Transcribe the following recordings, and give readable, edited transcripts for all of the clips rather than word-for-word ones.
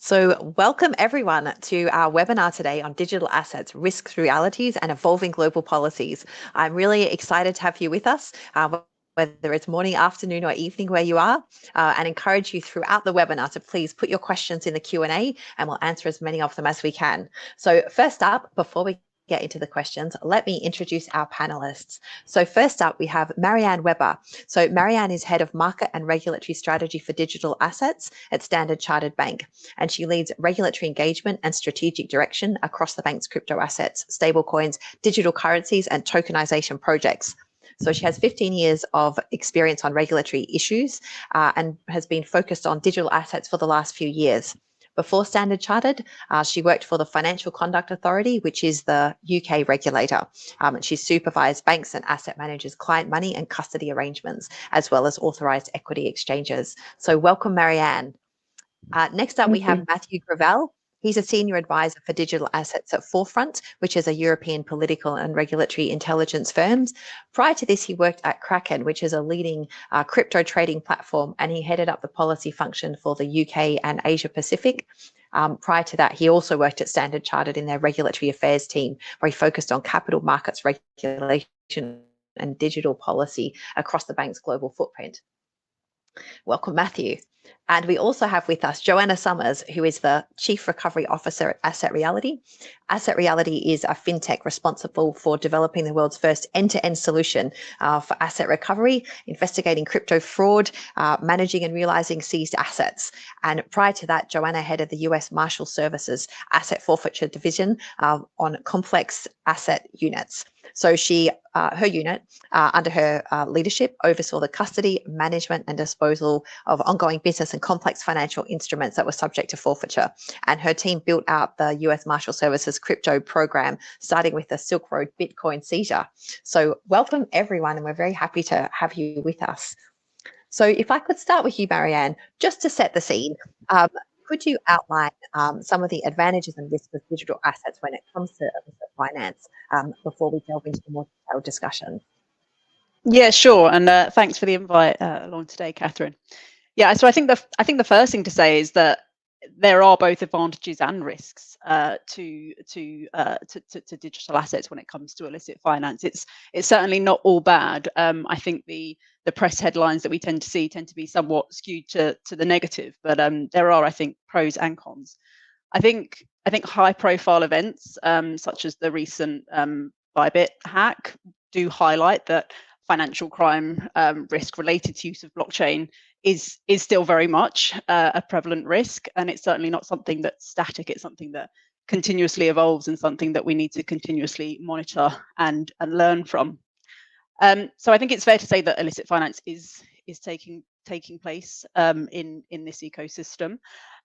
So, welcome everyone to our webinar today on digital assets, risks, realities, and evolving global policies. I'm really excited to have you with us, whether it's morning, afternoon, or evening where you are, and encourage you throughout the webinar to please put your questions in the Q&A and we'll answer as many of them as we can. So first up, before we get into the questions, let me introduce our panelists. So first up, we have Marianne Weber. So Marianne is Head of Market and Regulatory Strategy for Digital Assets at Standard Chartered Bank, and she leads regulatory engagement and strategic direction across the bank's crypto assets, stablecoins, digital currencies, and tokenization projects. So she has 15 years of experience on regulatory issues and has been focused on digital assets for the last few years. Before Standard Chartered, she worked for the Financial Conduct Authority, which is the UK regulator. And she supervised banks and asset managers' client money and custody arrangements, as well as authorised equity exchanges. So welcome, Marianne. Next up, we have Matthew Gravelle. He's a senior advisor for digital assets at Forefront, which is a European political and regulatory intelligence firm. Prior to this, he worked at Kraken, which is a leading crypto trading platform, and he headed up the policy function for the UK and Asia Pacific. Prior to that, he also worked at Standard Chartered in their regulatory affairs team, where he focused on capital markets regulation and digital policy across the bank's global footprint. Welcome, Matthew. And we also have with us Joanna Summers, who is the Chief Recovery Officer at Asset Reality. Asset Reality is a fintech responsible for developing the world's first end-to-end solution for asset recovery, investigating crypto fraud, managing and realizing seized assets. And prior to that, Joanna headed the US Marshal Services Asset Forfeiture Division on complex asset units. So her unit, under her leadership, oversaw the custody, management, and disposal of ongoing business and complex financial instruments that were subject to forfeiture. And her team built out the US Marshal Services crypto program, starting with the Silk Road Bitcoin seizure. So welcome, everyone, and we're very happy to have you with us. So if I could start with you, Marianne, just to set the scene, could you outline some of the advantages and risks of digital assets when it comes to illicit finance before we delve into more detailed discussion? Yeah, sure. And thanks for the invite along today, Catherine. Yeah, so I think the first thing to say is that there are both advantages and risks to digital assets when it comes to illicit finance. It's certainly not all bad. I think the press headlines that we tend to be somewhat skewed to the negative, but there are, I think, pros and cons. I think high-profile events such as the recent Bybit hack do highlight that financial crime risk related to use of blockchain is still very much a prevalent risk, and it's certainly not something that's static. It's something that continuously evolves and something that we need to continuously monitor and learn from. So I think it's fair to say that illicit finance is taking place in this ecosystem,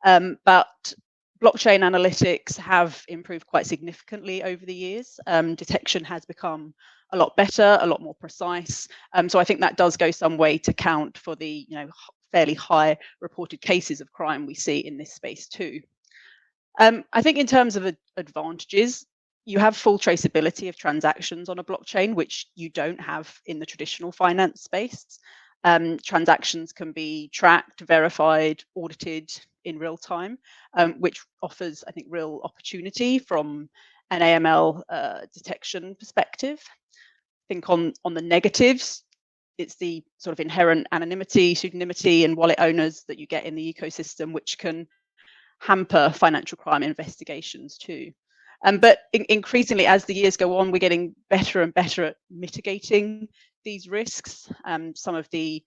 but blockchain analytics have improved quite significantly over the years. Detection has become a lot better, a lot more precise. So I think that does go some way to count for the fairly high reported cases of crime we see in this space too. I think in terms of advantages, you have full traceability of transactions on a blockchain, which you don't have in the traditional finance space. Transactions can be tracked, verified, audited in real time, which offers, I think, real opportunity from an AML detection perspective. I think on the negatives, it's the sort of inherent anonymity, pseudonymity, and wallet owners that you get in the ecosystem, which can hamper financial crime investigations too. But increasingly, as the years go on, we're getting better and better at mitigating these risks. Some of the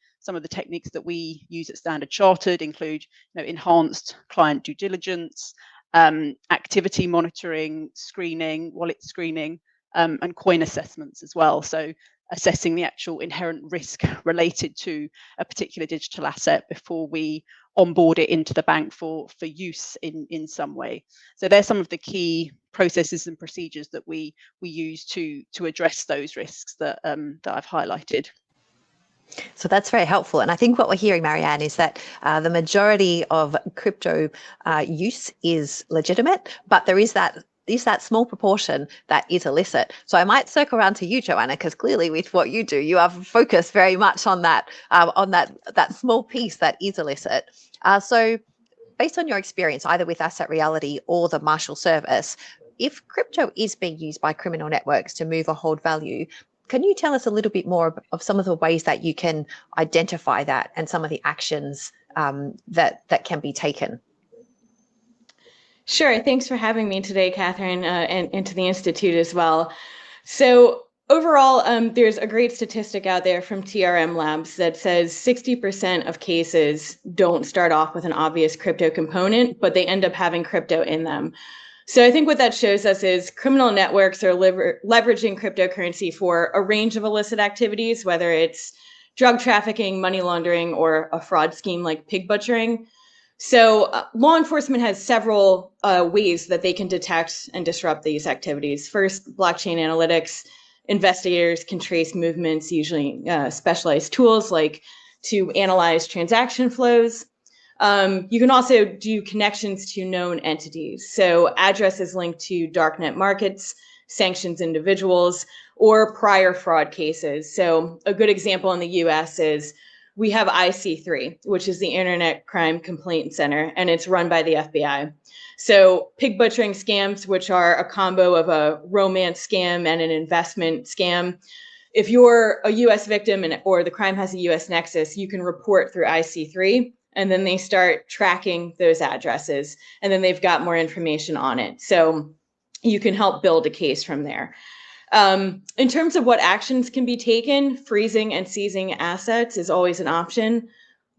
techniques that we use at Standard Chartered include enhanced client due diligence, activity monitoring, screening, wallet screening, and coin assessments as well. So assessing the actual inherent risk related to a particular digital asset before we onboard it into the bank for use in some way. So there's some of the key processes and procedures that we use to address those risks that I've highlighted. So that's very helpful. And I think what we're hearing, Marianne, is that the majority of crypto use is legitimate, but there is that small proportion that is illicit. So I might circle around to you, Joanna, because clearly with what you do, you are focused very much on that small piece that is illicit. So based on your experience, either with Asset Reality or the Marshall Service, if crypto is being used by criminal networks to move or hold value, can you tell us a little bit more of some of the ways that you can identify that and some of the actions that can be taken? Sure. Thanks for having me today, Catherine, and to the Institute as well. So overall, there's a great statistic out there from TRM Labs that says 60% of cases don't start off with an obvious crypto component, but they end up having crypto in them. So I think what that shows us is criminal networks are leveraging cryptocurrency for a range of illicit activities, whether it's drug trafficking, money laundering, or a fraud scheme like pig butchering. So law enforcement has several ways that they can detect and disrupt these activities. First, blockchain analytics. Investigators can trace movements, usually specialized tools like to analyze transaction flows. You can also do connections to known entities. So addresses linked to darknet markets, sanctions individuals, or prior fraud cases. So a good example in the US is we have IC3, which is the Internet Crime Complaint Center, and it's run by the FBI. So pig butchering scams, which are a combo of a romance scam and an investment scam. If you're a US victim or the crime has a US nexus, you can report through IC3, and then they start tracking those addresses, and then they've got more information on it. So you can help build a case from there. In terms of what actions can be taken, freezing and seizing assets is always an option.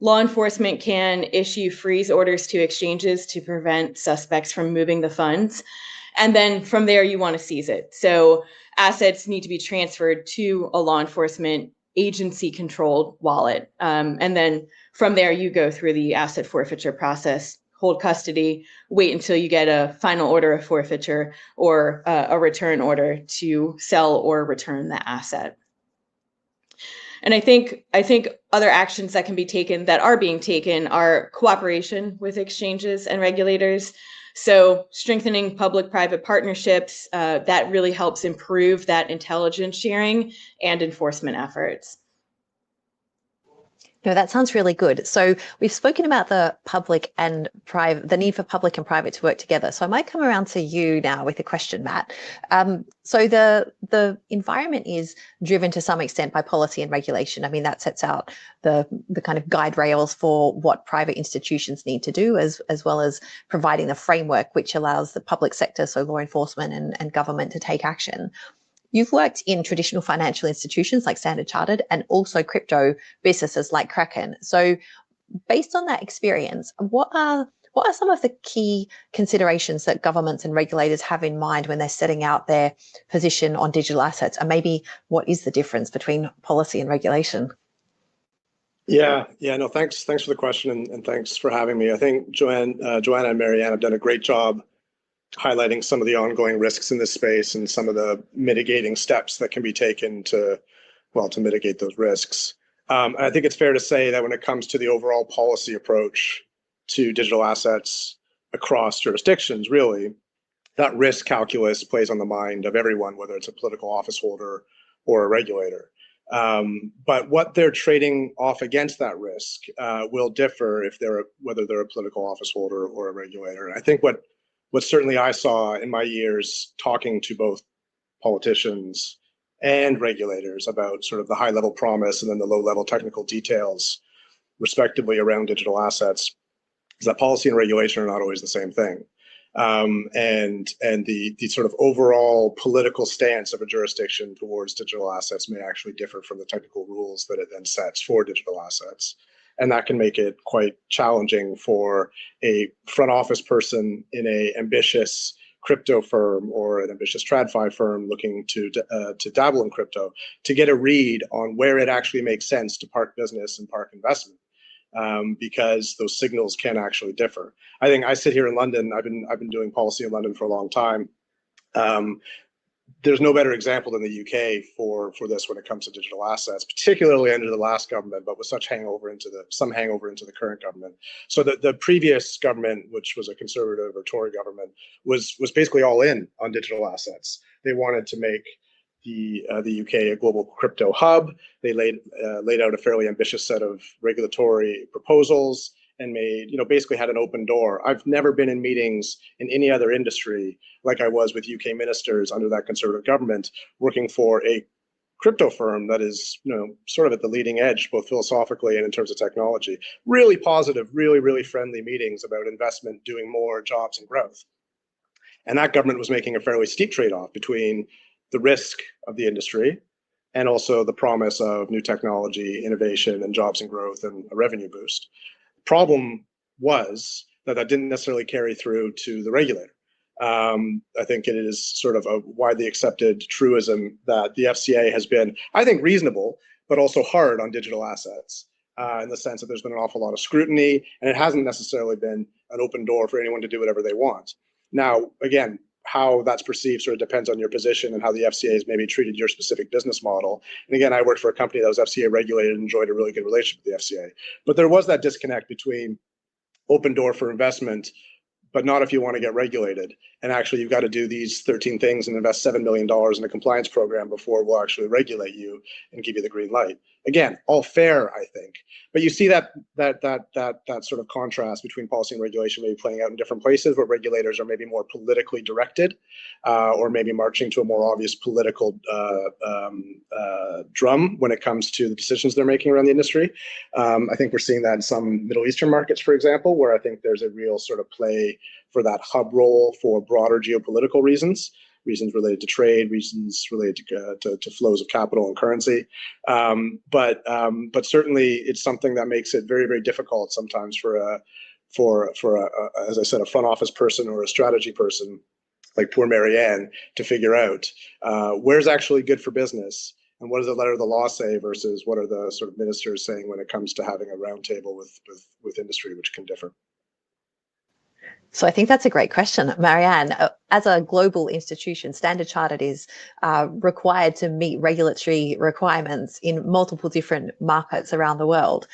Law enforcement can issue freeze orders to exchanges to prevent suspects from moving the funds. And then from there, you want to seize it. So assets need to be transferred to a law enforcement agency controlled wallet. And then from there, you go through the asset forfeiture process, hold custody, wait until you get a final order of forfeiture or a return order to sell or return the asset. And I think other actions that can be taken that are being taken are cooperation with exchanges and regulators. So strengthening public-private partnerships, that really helps improve that intelligence sharing and enforcement efforts. No, that sounds really good. So we've spoken about the public and private, the need for public and private to work together. So I might come around to you now with a question, Matt. So the environment is driven to some extent by policy and regulation. I mean, that sets out the kind of guide rails for what private institutions need to do, as well as providing the framework which allows the public sector, so law enforcement and government, to take action. You've worked in traditional financial institutions like Standard Chartered and also crypto businesses like Kraken. So based on that experience, what are some of the key considerations that governments and regulators have in mind when they're setting out their position on digital assets? And maybe what is the difference between policy and regulation? Yeah, no, thanks for the question and thanks for having me. I think Joanna and Marianne have done a great job highlighting some of the ongoing risks in this space and some of the mitigating steps that can be taken to mitigate those risks. I think it's fair to say that when it comes to the overall policy approach to digital assets across jurisdictions, really, that risk calculus plays on the mind of everyone, whether it's a political office holder or a regulator. But what they're trading off against that risk will differ whether they're a political office holder or a regulator. And I think what certainly I saw in my years talking to both politicians and regulators about sort of the high level promise and then the low level technical details, respectively, around digital assets, is that policy and regulation are not always the same thing. And the sort of overall political stance of a jurisdiction towards digital assets may actually differ from the technical rules that it then sets for digital assets. And that can make it quite challenging for a front office person in an ambitious crypto firm or an ambitious TradFi firm looking to dabble in crypto to get a read on where it actually makes sense to park business and park investment, because those signals can actually differ. I think I sit here in London. I've been doing policy in London for a long time. There's no better example than the UK for this when it comes to digital assets, particularly under the last government, but with some hangover into the current government. So the previous government, which was a Conservative or Tory government, was basically all in on digital assets. They wanted to make the UK a global crypto hub. They laid out a fairly ambitious set of regulatory proposals, and made, basically had an open door. I've never been in meetings in any other industry like I was with UK ministers under that Conservative government, working for a crypto firm that is, sort of at the leading edge, both philosophically and in terms of technology. Really positive, really, really friendly meetings about investment, doing more, jobs, and growth. And that government was making a fairly steep trade-off between the risk of the industry and also the promise of new technology, innovation, and jobs and growth and a revenue boost. Problem was that didn't necessarily carry through to the regulator. I think it is sort of a widely accepted truism that the FCA has been, I think, reasonable, but also hard on digital assets, in the sense that there's been an awful lot of scrutiny, and it hasn't necessarily been an open door for anyone to do whatever they want. Now, again, how that's perceived sort of depends on your position and how the FCA has maybe treated your specific business model. And again, I worked for a company that was FCA regulated and enjoyed a really good relationship with the FCA. But there was that disconnect between open door for investment, but not if you want to get regulated. And actually, you've got to do these 13 things and invest $7 million in a compliance program before we'll actually regulate you and give you the green light. Again, all fair, I think. But you see that sort of contrast between policy and regulation maybe playing out in different places where regulators are maybe more politically directed, or maybe marching to a more obvious political drum when it comes to the decisions they're making around the industry. I think we're seeing that in some Middle Eastern markets, for example, where I think there's a real sort of play for that hub role for broader geopolitical reasons related to trade, reasons related to flows of capital and currency. But certainly it's something that makes it very, very difficult sometimes for as I said, a front office person or a strategy person like poor Marianne to figure out where's actually good for business and what does the letter of the law say versus what are the sort of ministers saying when it comes to having a roundtable with industry, which can differ. So I think that's a great question. Marianne, as a global institution, Standard Chartered is required to meet regulatory requirements in multiple different markets around the world.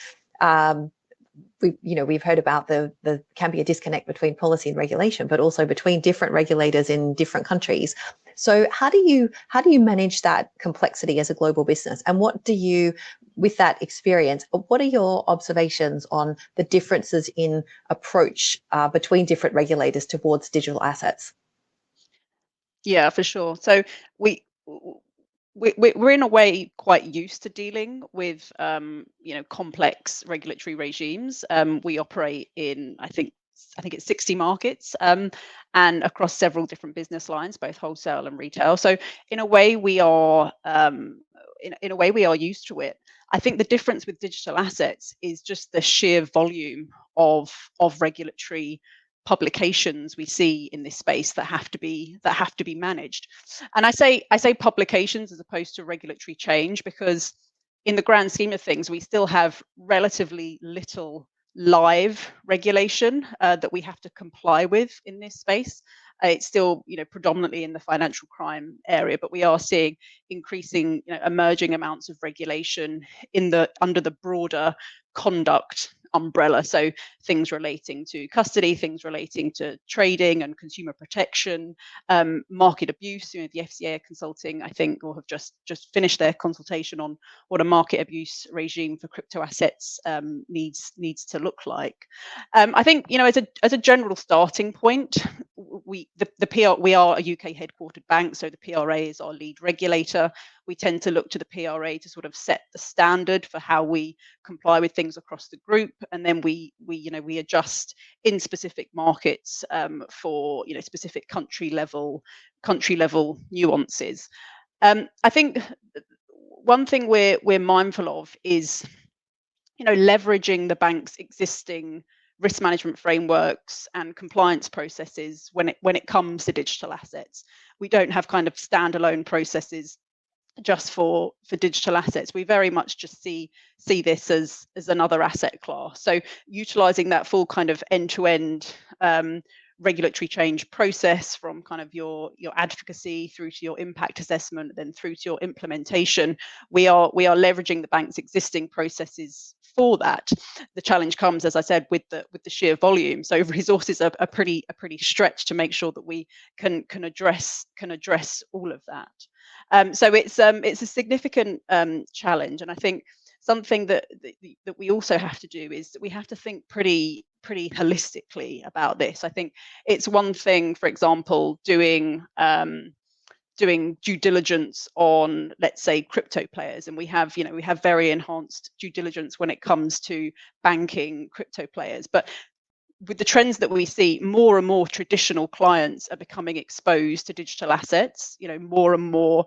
We've heard about the can be a disconnect between policy and regulation, but also between different regulators in different countries. So how do you manage that complexity as a global business? And what do you, with that experience, what are your observations on the differences in approach between different regulators towards digital assets? Yeah, for sure. So we're in a way quite used to dealing with complex regulatory regimes. We operate in I think it's 60 markets, and across several different business lines, both wholesale and retail. So in a way we are in a way we are used to it. I think the difference with digital assets is just the sheer volume of regulatory publications we see in this space that have to be managed. And I say publications as opposed to regulatory change, because in the grand scheme of things, we still have relatively little live regulation that we have to comply with in this space. It's still, predominantly in the financial crime area, but we are seeing increasing, emerging amounts of regulation under the broader conduct umbrella. So things relating to custody, things relating to trading and consumer protection, market abuse. The FCA are consulting, I think, or have just finished their consultation on what a market abuse regime for crypto assets needs to look like. I think, as a general starting point, we are a UK headquartered bank, so the PRA is our lead regulator. We tend to look to the PRA to sort of set the standard for how we comply with things across the group, and then we adjust in specific markets for specific country level nuances. I think one thing we're mindful of is leveraging the bank's existing risk management frameworks and compliance processes when it comes to digital assets. We don't have kind of standalone processes just for digital assets. We very much just see this as another asset class. So utilizing that full kind of end-to-end regulatory change process, from kind of your advocacy through to your impact assessment, then through to your implementation, we are leveraging the bank's existing processes for that. The challenge comes, as I said, with the sheer volume. So resources are pretty stretched to make sure that we can address all of that. So it's a significant challenge, and I think something that we also have to do is that we have to think pretty holistically about this. I think it's one thing, for example, doing due diligence on, let's say, crypto players, and we have very enhanced due diligence when it comes to banking crypto players. But with the trends that we see, more and more traditional clients are becoming exposed to digital assets. More and more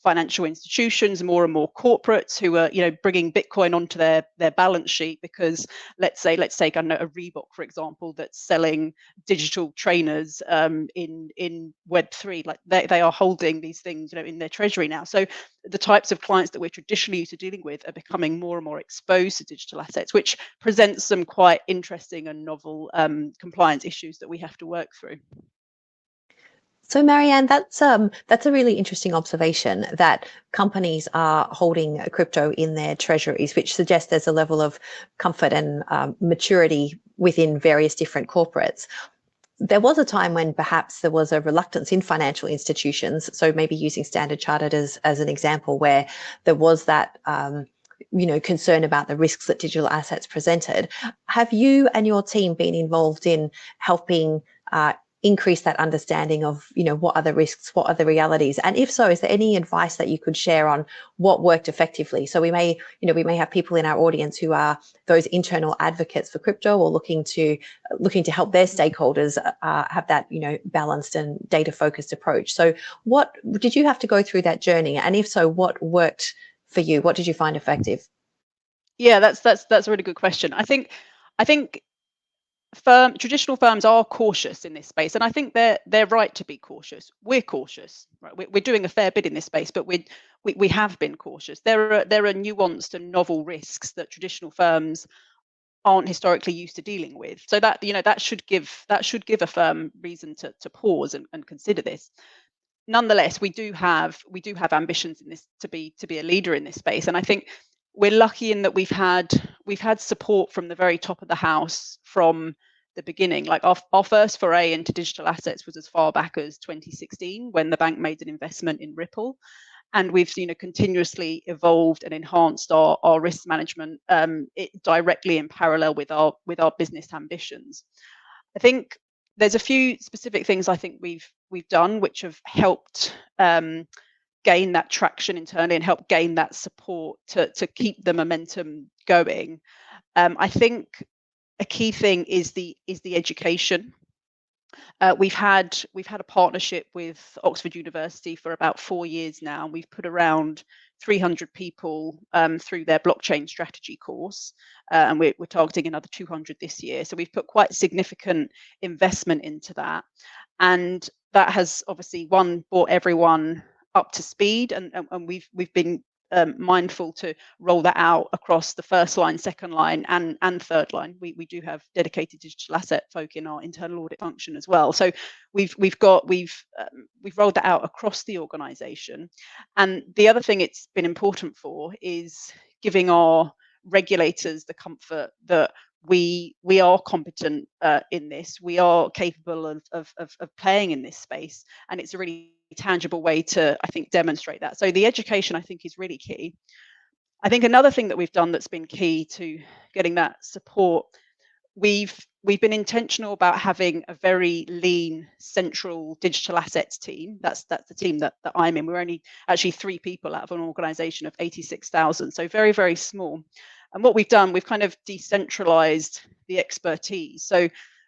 financial institutions, more and more corporates who are, bringing Bitcoin onto their balance sheet because, let's take a Reebok, for example, that's selling digital trainers in Web3. Like they are holding these things, in their treasury now. So the types of clients that we're traditionally used to dealing with are becoming more and more exposed to digital assets, which presents some quite interesting and novel compliance issues that we have to work through. So Marianne, that's a really interesting observation that companies are holding crypto in their treasuries, which suggests there's a level of comfort and maturity within various different corporates. There was a time when perhaps there was a reluctance in financial institutions, so maybe using Standard Chartered as an example, where there was that concern about the risks that digital assets presented. Have you and your team been involved in helping increase that understanding of, what are the risks, what are the realities? And if so, is there any advice that you could share on what worked effectively? So we may have people in our audience who are those internal advocates for crypto or looking to help their stakeholders have that, balanced and data-focused approach. So what did you have to go through that journey? And if so, what worked for you? What did you find effective? Yeah, that's a really good question. I think traditional firms are cautious in this space, and I think they're right to be cautious. We're cautious, right? We're doing a fair bit in this space, but we have been cautious. There are nuanced and novel risks that traditional firms aren't historically used to dealing with. So that that should give a firm reason to pause and consider this. Nonetheless, we do have ambitions in this to be a leader in this space, and I think we're lucky in that we've had support from the very top of the house from the beginning. Like our first foray into digital assets was as far back as 2016 when the bank made an investment in Ripple, and we've continuously evolved and enhanced our risk management directly in parallel with our business ambitions. I think there's a few specific things I think we've done which have helped gain that traction internally and help gain that support to keep the momentum going. I think a key thing is the education. We've had a partnership with Oxford University for about 4 years now, and we've put around 300 people through their blockchain strategy course, and we're targeting another 200 this year. So we've put quite significant investment into that, and that has obviously brought everyone up to speed, and we've been mindful to roll that out across the first line, second line, and third line. We do have dedicated digital asset folk in our internal audit function as well. So we've rolled that out across the organisation. And the other thing it's been important for is giving our regulators the comfort that we are competent in this. We are capable of playing in this space, and it's a really tangible way to, I think, demonstrate that. So the education, I think, is really key. I think another thing that we've done that's been key to getting that support, we've been intentional about having a very lean central digital assets team. That's the team that I'm in. We're only actually 3 people out of an organisation of 86,000, so very, very small. And what we've done, we've kind of decentralized the expertise. So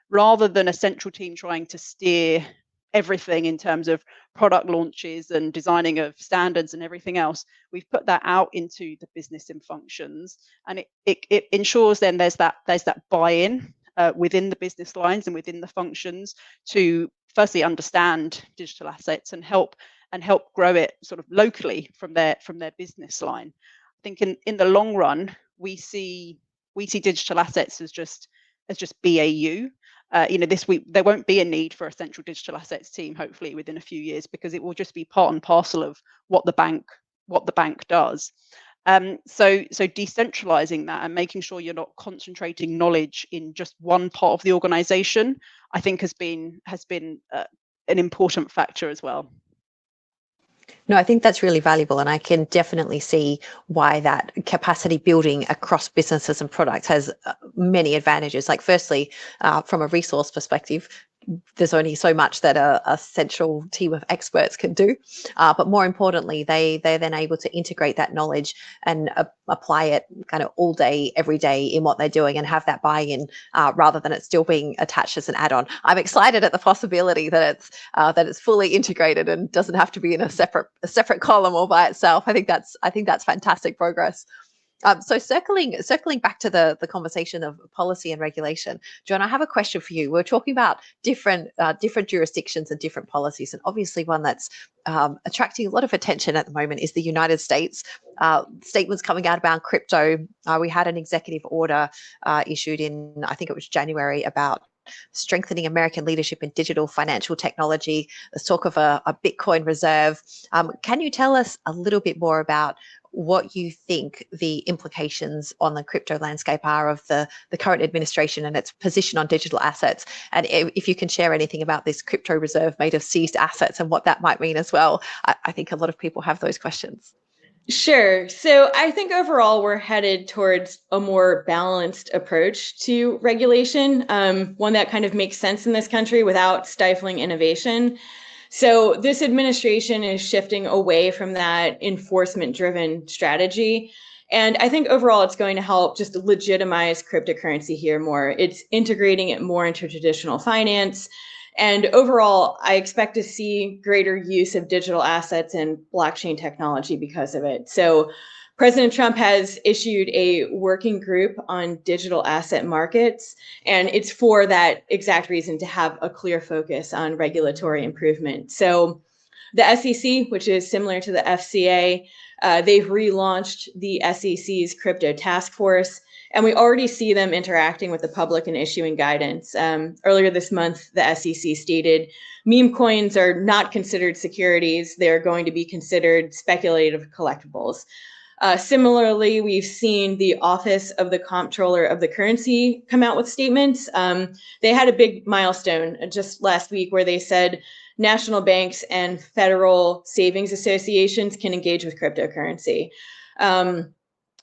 rather than a central team trying to steer everything in terms of product launches and designing of standards and everything else, we've put that out into the business and functions, and it ensures then there's that buy-in within the business lines and within the functions to firstly understand digital assets and help grow it sort of locally from their business line. I think in the long run, we see digital assets as just BAU. This week there won't be a need for a central digital assets team, hopefully within a few years, because it will just be part and parcel of what the bank does. So decentralizing that and making sure you're not concentrating knowledge in just one part of the organization, I think has been an important factor as well. No, I think that's really valuable, and I can definitely see why that capacity building across businesses and products has many advantages. Like, firstly, from a resource perspective, there's only so much that a central team of experts can do, but more importantly, they're then able to integrate that knowledge and apply it kind of all day, every day in what they're doing, and have that buy-in rather than it still being attached as an add-on. I'm excited at the possibility that it's fully integrated and doesn't have to be in a separate column all by itself. I think that's fantastic progress. So circling back to the conversation of policy and regulation, John, I have a question for you. We're talking about different jurisdictions and different policies, and obviously one that's attracting a lot of attention at the moment is the United States. Statements coming out about crypto. We had an executive order issued in, I think it was January, about strengthening American leadership in digital financial technology. Let's talk of a Bitcoin reserve. Can you tell us a little bit more about what you think the implications on the crypto landscape are of the current administration and its position on digital assets? And if you can share anything about this crypto reserve made of seized assets and what that might mean as well. I think a lot of people have those questions. Sure. So I think overall we're headed towards a more balanced approach to regulation, one that kind of makes sense in this country without stifling innovation. So this administration is shifting away from that enforcement-driven strategy. And I think overall it's going to help just legitimize cryptocurrency here more. It's integrating it more into traditional finance. And overall, I expect to see greater use of digital assets and blockchain technology because of it. So President Trump has issued a working group on digital asset markets, and it's for that exact reason, to have a clear focus on regulatory improvement. So the SEC, which is similar to the FCA, they've relaunched the SEC's crypto task force, and we already see them interacting with the public and issuing guidance. Earlier this month, the SEC stated meme coins are not considered securities. They're going to be considered speculative collectibles. Similarly, we've seen the Office of the Comptroller of the Currency come out with statements. They had a big milestone just last week where they said national banks and federal savings associations can engage with cryptocurrency.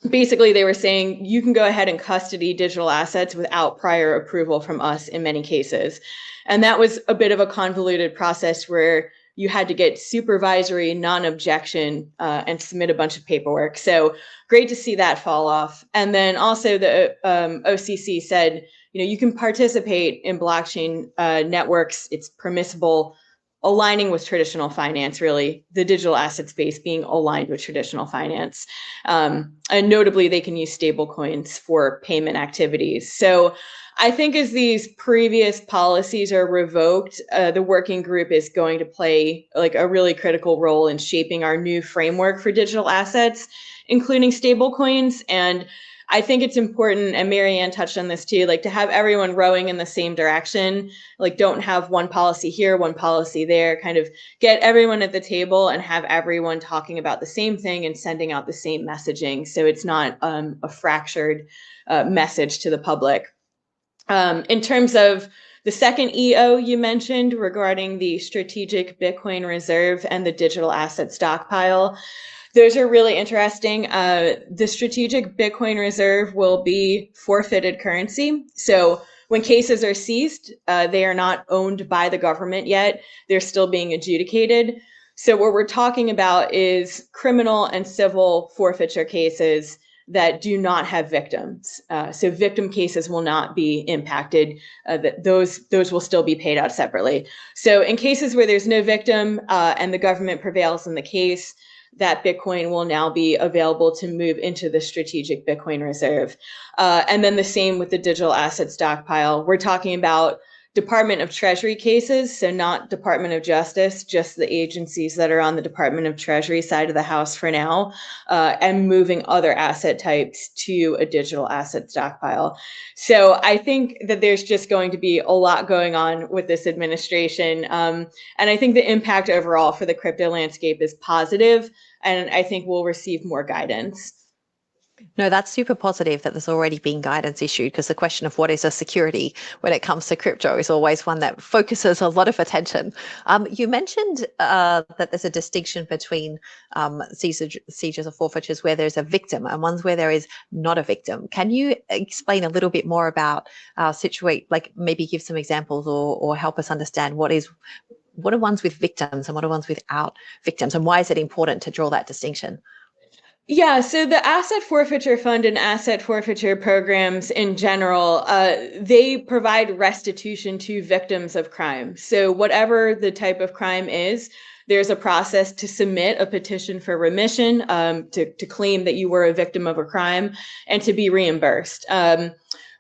Basically, they were saying you can go ahead and custody digital assets without prior approval from us in many cases. And that was a bit of a convoluted process where you had to get supervisory non-objection and submit a bunch of paperwork. So great to see that fall off. And then also the OCC said, you can participate in blockchain networks. It's permissible, aligning with traditional finance, really, the digital asset space being aligned with traditional finance. And notably, they can use stable coins for payment activities. So I think as these previous policies are revoked, the working group is going to play like a really critical role in shaping our new framework for digital assets, including stable coins. And I think it's important, and Marianne touched on this too, like to have everyone rowing in the same direction, like don't have one policy here, one policy there, kind of get everyone at the table and have everyone talking about the same thing and sending out the same messaging. So it's not a fractured message to the public. In terms of the second EO you mentioned regarding the strategic Bitcoin reserve and the digital asset stockpile, those are really interesting. The strategic Bitcoin reserve will be forfeited currency. So when cases are seized, they are not owned by the government yet. They're still being adjudicated. So what we're talking about is criminal and civil forfeiture cases that do not have victims. So victim cases will not be impacted. Those will still be paid out separately. So in cases where there's no victim and the government prevails in the case, that Bitcoin will now be available to move into the strategic Bitcoin reserve. And then the same with the digital asset stockpile. We're talking about Department of Treasury cases, so not Department of Justice, just the agencies that are on the Department of Treasury side of the house for now, and moving other asset types to a digital asset stockpile. So I think that there's just going to be a lot going on with this administration. And I think the impact overall for the crypto landscape is positive, and I think we'll receive more guidance. No, that's super positive that there's already been guidance issued, because the question of what is a security when it comes to crypto is always one that focuses a lot of attention. You mentioned that there's a distinction between seizures or forfeitures where there's a victim and ones where there is not a victim. Can you explain a little bit more about like maybe give some examples or help us understand what are ones with victims and what are ones without victims, and why is it important to draw that distinction? Yeah, so the asset forfeiture fund and asset forfeiture programs in general, they provide restitution to victims of crime. So whatever the type of crime is, there's a process to submit a petition for remission, to claim that you were a victim of a crime and to be reimbursed.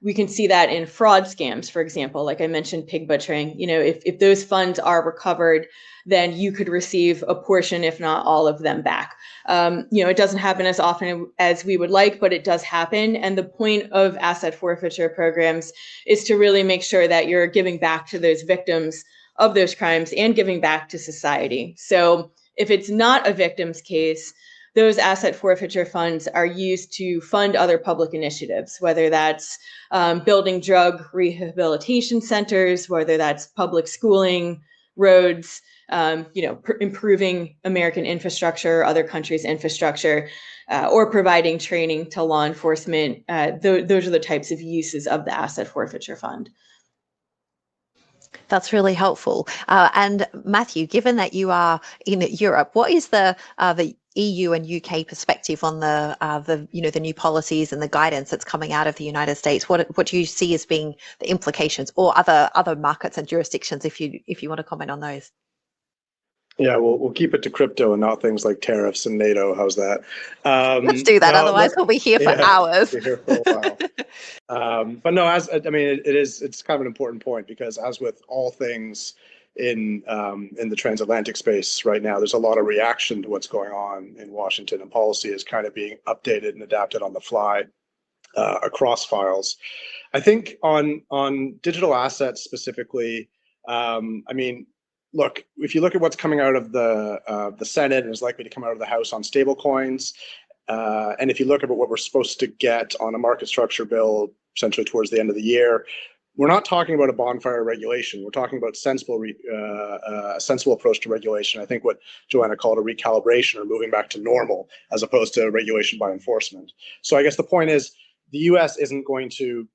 We can see that in fraud scams, for example, like I mentioned, pig butchering. If those funds are recovered, then you could receive a portion, if not all of them, back. It doesn't happen as often as we would like, but it does happen. And the point of asset forfeiture programs is to really make sure that you're giving back to those victims of those crimes and giving back to society. So if it's not a victim's case, those asset forfeiture funds are used to fund other public initiatives, whether that's building drug rehabilitation centers, whether that's public schooling, roads, improving American infrastructure, other countries' infrastructure, or providing training to law enforcement. Those are the types of uses of the asset forfeiture fund. That's really helpful. And Matthew, given that you are in Europe, what is the EU and UK perspective on the new policies and the guidance that's coming out of the United States? What do you see as being the implications, or other markets and jurisdictions, if you want to comment on those? Yeah, we'll keep it to crypto and not things like tariffs and NATO. How's that? Let's do that. Otherwise, we'll be here for hours. We'll be here for a while. But no, it's kind of an important point, because as with all things in the transatlantic space right now, there's a lot of reaction to what's going on in Washington, and policy is kind of being updated and adapted on the fly across files. I think on digital assets specifically, look, if you look at what's coming out of the Senate and is likely to come out of the House on stablecoins, and if you look at what we're supposed to get on a market structure bill essentially towards the end of the year, we're not talking about a bonfire regulation. We're talking about sensible approach to regulation. I think what Joanna called a recalibration, or moving back to normal, as opposed to regulation by enforcement. So I guess the point is, the US isn't going to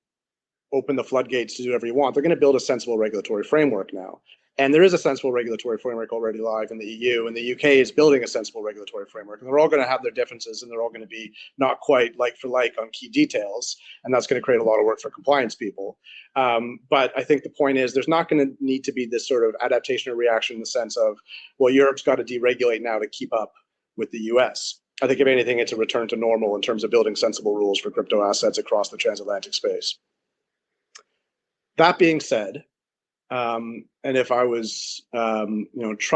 open the floodgates to do whatever you want. They're going to build a sensible regulatory framework now. And there is a sensible regulatory framework already live in the EU, and the UK is building a sensible regulatory framework. And they're all going to have their differences, and they're all going to be not quite like for like on key details. And that's going to create a lot of work for compliance people. But I think the point is, there's not going to need to be this sort of adaptation or reaction in the sense of, well, Europe's got to deregulate now to keep up with the US. I think if anything, it's a return to normal in terms of building sensible rules for crypto assets across the transatlantic space. That being said, and if I was, if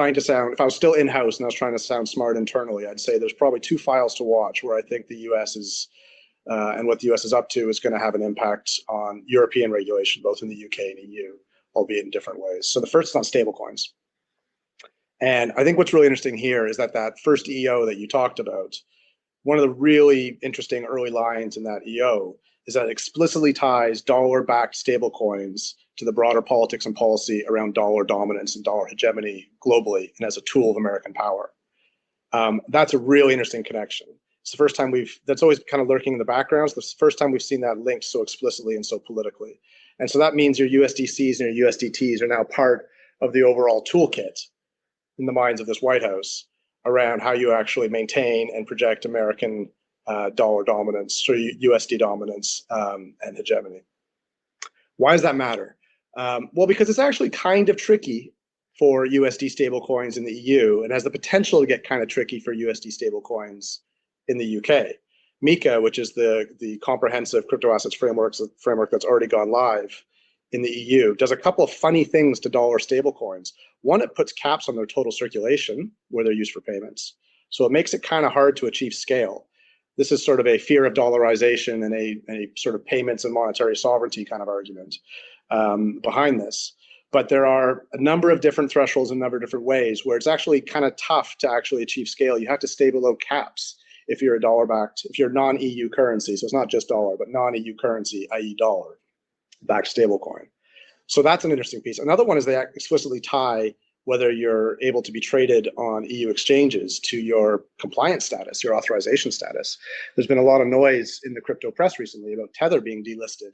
I was still in-house and I was trying to sound smart internally, I'd say there's probably two files to watch where I think the US is, and what the US is up to is going to have an impact on European regulation, both in the UK and EU, albeit in different ways. So the first is on stablecoins. And I think what's really interesting here is that first EO that you talked about, one of the really interesting early lines in that EO is that it explicitly ties dollar-backed stablecoins to the broader politics and policy around dollar dominance and dollar hegemony globally, and as a tool of American power. That's a really interesting connection. It's the first time that's always kind of lurking in the background. It's the first time we've seen that linked so explicitly and so politically. And so that means your USDCs and your USDTs are now part of the overall toolkit in the minds of this White House around how you actually maintain and project American dollar dominance, or USD dominance, and hegemony. Why does that matter? Well, because it's actually kind of tricky for USD stablecoins in the EU, and has the potential to get kind of tricky for USD stablecoins in the UK. MiCA, which is the comprehensive crypto assets framework that's already gone live in the EU, does a couple of funny things to dollar stablecoins. One, it puts caps on their total circulation where they're used for payments. So it makes it kind of hard to achieve scale. This is sort of a fear of dollarization and a sort of payments and monetary sovereignty kind of argument behind this. But there are a number of different thresholds in a number of different ways where it's actually kind of tough to actually achieve scale. You have to stay below caps if you're a dollar-backed, if you're non-EU currency, so it's not just dollar, but non-EU currency, i.e. dollar-backed stablecoin. So that's an interesting piece. Another one is they explicitly tie whether you're able to be traded on EU exchanges to your compliance status, your authorization status. There's been a lot of noise in the crypto press recently about Tether being delisted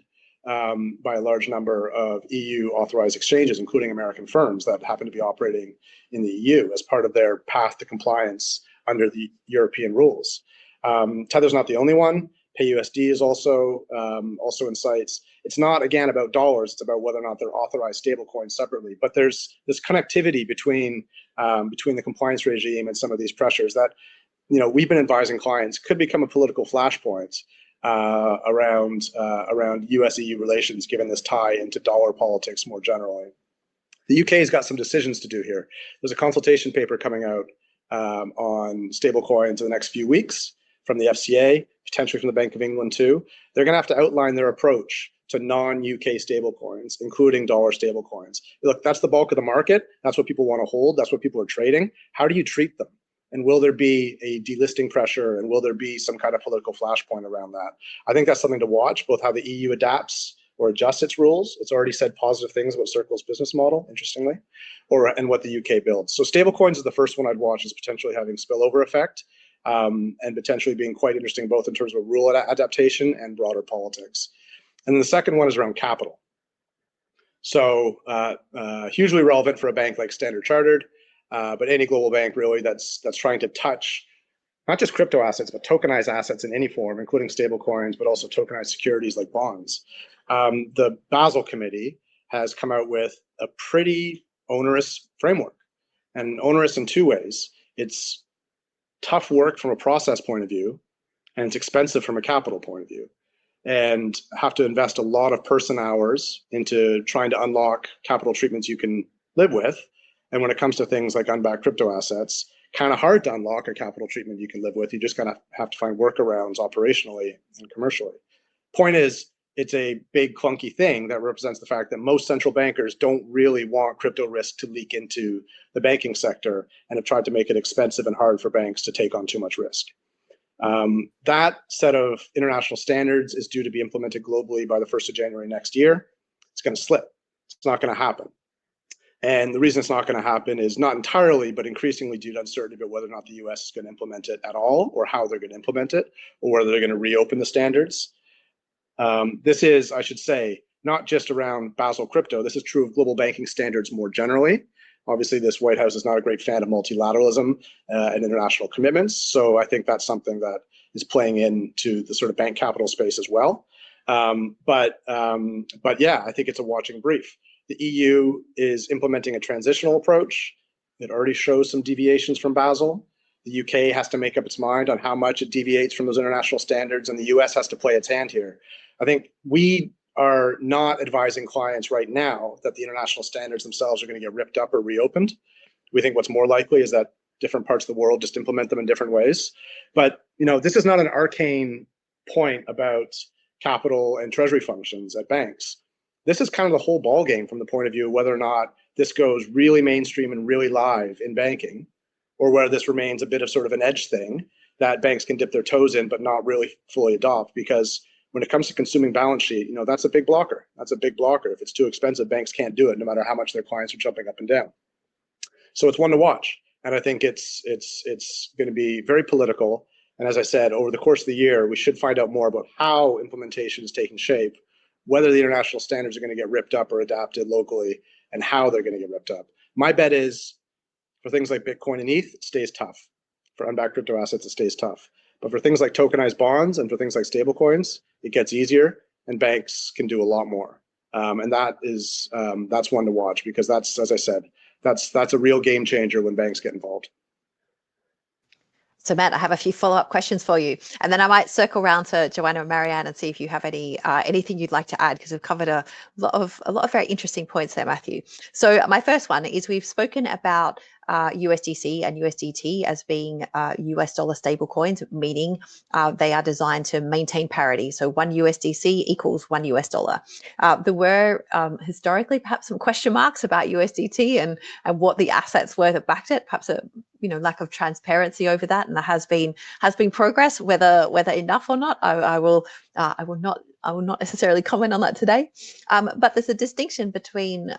by a large number of EU authorized exchanges, including American firms that happen to be operating in the EU as part of their path to compliance under the European rules. Tether's not the only one. PayUSD is also in sights. It's not, again, about dollars. It's about whether or not they're authorized stablecoins separately. But there's this connectivity between the compliance regime and some of these pressures that, we've been advising clients could become a political flashpoint around US-EU relations, given this tie into dollar politics more generally. The UK has got some decisions to do here. There's a consultation paper coming out on stablecoins in the next few weeks from the FCA, potentially from the Bank of England too. They're going to have to outline their approach to non-UK stablecoins, including dollar stablecoins. Look, that's the bulk of the market. That's what people want to hold. That's what people are trading. How do you treat them? And will there be a delisting pressure? And will there be some kind of political flashpoint around that? I think that's something to watch, both how the EU adapts or adjusts its rules. It's already said positive things about Circle's business model, interestingly, and what the UK builds. So stablecoins is the first one I'd watch as potentially having spillover effect. And potentially being quite interesting, both in terms of rule adaptation and broader politics. And then the second one is around capital. So hugely relevant for a bank like Standard Chartered, but any global bank really that's trying to touch not just crypto assets, but tokenized assets in any form, including stable coins, but also tokenized securities like bonds. The Basel Committee has come out with a pretty onerous framework, and onerous in two ways. It's tough work from a process point of view, and it's expensive from a capital point of view, and have to invest a lot of person hours into trying to unlock capital treatments you can live with. And when it comes to things like unbacked crypto assets, kind of hard to unlock a capital treatment you can live with. You just kind of have to find workarounds operationally and commercially. Point is, it's a big clunky thing that represents the fact that most central bankers don't really want crypto risk to leak into the banking sector and have tried to make it expensive and hard for banks to take on too much risk. That set of international standards is due to be implemented globally by the 1st of January next year. It's going to slip. It's not going to happen. And the reason it's not going to happen is not entirely, but increasingly due to uncertainty about whether or not the US is going to implement it at all, or how they're going to implement it, or whether they're going to reopen the standards. This is, I should say, not just around Basel crypto. This is true of global banking standards more generally. Obviously, this White House is not a great fan of multilateralism and international commitments. So I think that's something that is playing into the sort of bank capital space as well. But yeah, I think it's a watching brief. The EU is implementing a transitional approach. It already shows some deviations from Basel. The UK has to make up its mind on how much it deviates from those international standards, and the US has to play its hand here. I think we are not advising clients right now that the international standards themselves are going to get ripped up or reopened. We think what's more likely is that different parts of the world just implement them in different ways. But this is not an arcane point about capital and treasury functions at banks. This is kind of the whole ballgame from the point of view of whether or not this goes really mainstream and really live in banking, or whether this remains a bit of sort of an edge thing that banks can dip their toes in but not really fully adopt. Because when it comes to consuming balance sheet, that's a big blocker. That's a big blocker. If it's too expensive, banks can't do it, no matter how much their clients are jumping up and down. So it's one to watch. And I think it's going to be very political. And as I said, over the course of the year, we should find out more about how implementation is taking shape, whether the international standards are going to get ripped up or adapted locally, and how they're going to get ripped up. My bet is for things like Bitcoin and ETH, it stays tough. For unbacked crypto assets, it stays tough. But for things like tokenized bonds and for things like stablecoins, it gets easier, and banks can do a lot more. And that's one to watch, because that's, as I said, that's a real game changer when banks get involved. So Matt, I have a few follow-up questions for you, and then I might circle around to Joanna and Marianne and see if you have anything you'd like to add, because we've covered a lot of very interesting points there, Matthew. So my first one is, we've spoken about USDC and USDT as being US dollar stable coins, meaning they are designed to maintain parity. So 1 USDC equals 1 US dollar. There were historically perhaps some question marks about USDT and what the assets were that backed it, perhaps a lack of transparency over that, and there has been progress. Whether enough or not, I will not necessarily comment on that today. But there's a distinction between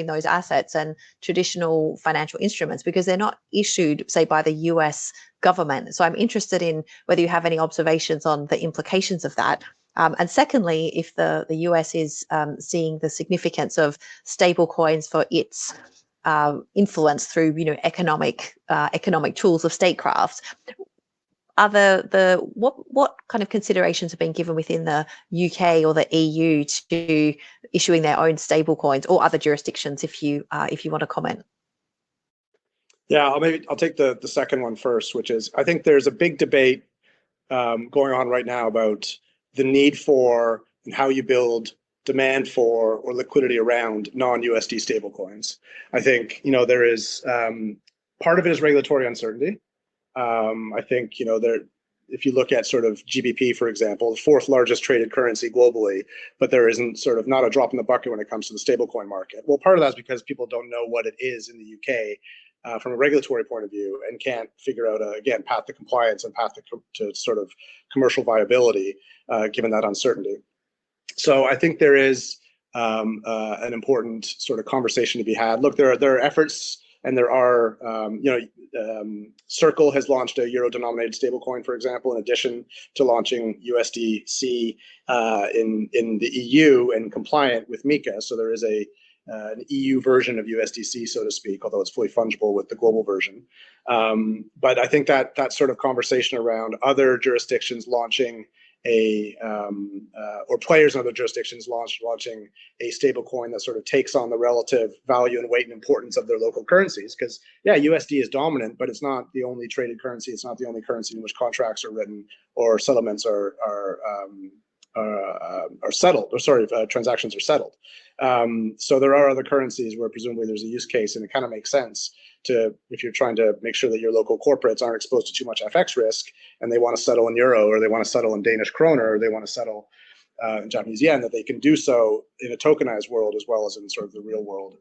those assets and traditional financial instruments because they're not issued, say, by the US government. So I'm interested in whether you have any observations on the implications of that. And secondly, if the US is seeing the significance of stable coins for its influence through economic tools of statecraft, what kind of considerations have been given within the UK or the EU to issuing their own stable coins, or other jurisdictions, if you want to comment? Yeah, I'll take the second one first, which is I think there's a big debate going on right now about the need for and how you build demand for or liquidity around non-USD stablecoins. I think there is part of it is regulatory uncertainty. I think if you look at sort of GBP, for example, the fourth largest traded currency globally, but there isn't sort of not a drop in the bucket when it comes to the stablecoin market. Well, part of that's because people don't know what it is in the UK from a regulatory point of view and can't figure out again path to compliance and path to sort of commercial viability given that uncertainty. So I think there is an important sort of conversation to be had. Look, there are efforts. And there are, Circle has launched a euro-denominated stablecoin, for example, in addition to launching USDC in the EU and compliant with MiCA. So there is an EU version of USDC, so to speak, although it's fully fungible with the global version. But I think that sort of conversation around other jurisdictions launching or players in other jurisdictions launching a stable coin that sort of takes on the relative value and weight and importance of their local currencies. Because USD is dominant, but it's not the only traded currency. It's not the only currency in which contracts are written or settlements are settled, or sorry, transactions are settled. So there are other currencies where presumably there's a use case, and it kind of makes sense if you're trying to make sure that your local corporates aren't exposed to too much FX risk and they want to settle in euro, or they want to settle in Danish kroner, or they want to settle in Japanese yen, that they can do so in a tokenized world as well as in sort of the real world,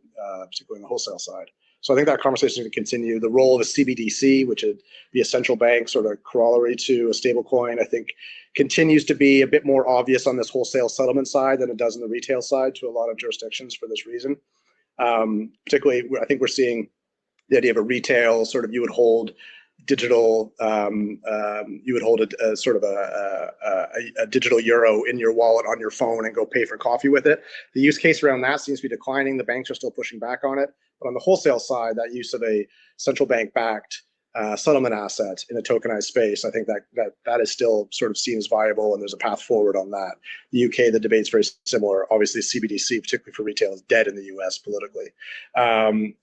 particularly on the wholesale side. So I think that conversation is going to continue. The role of a CBDC, which would be a central bank sort of corollary to a stable coin, I think continues to be a bit more obvious on this wholesale settlement side than it does on the retail side to a lot of jurisdictions for this reason. Particularly, I think we're seeing the idea of a retail sort of, you would hold digital, you would hold a sort of a digital euro in your wallet on your phone and go pay for coffee with it. The use case around that seems to be declining. The banks are still pushing back on it. But on the wholesale side, that use of a central bank backed settlement asset in a tokenized space, I think that is still sort of seen as viable, and there's a path forward on that. The UK, the debate's very similar. Obviously, CBDC, particularly for retail, is dead in the US politically.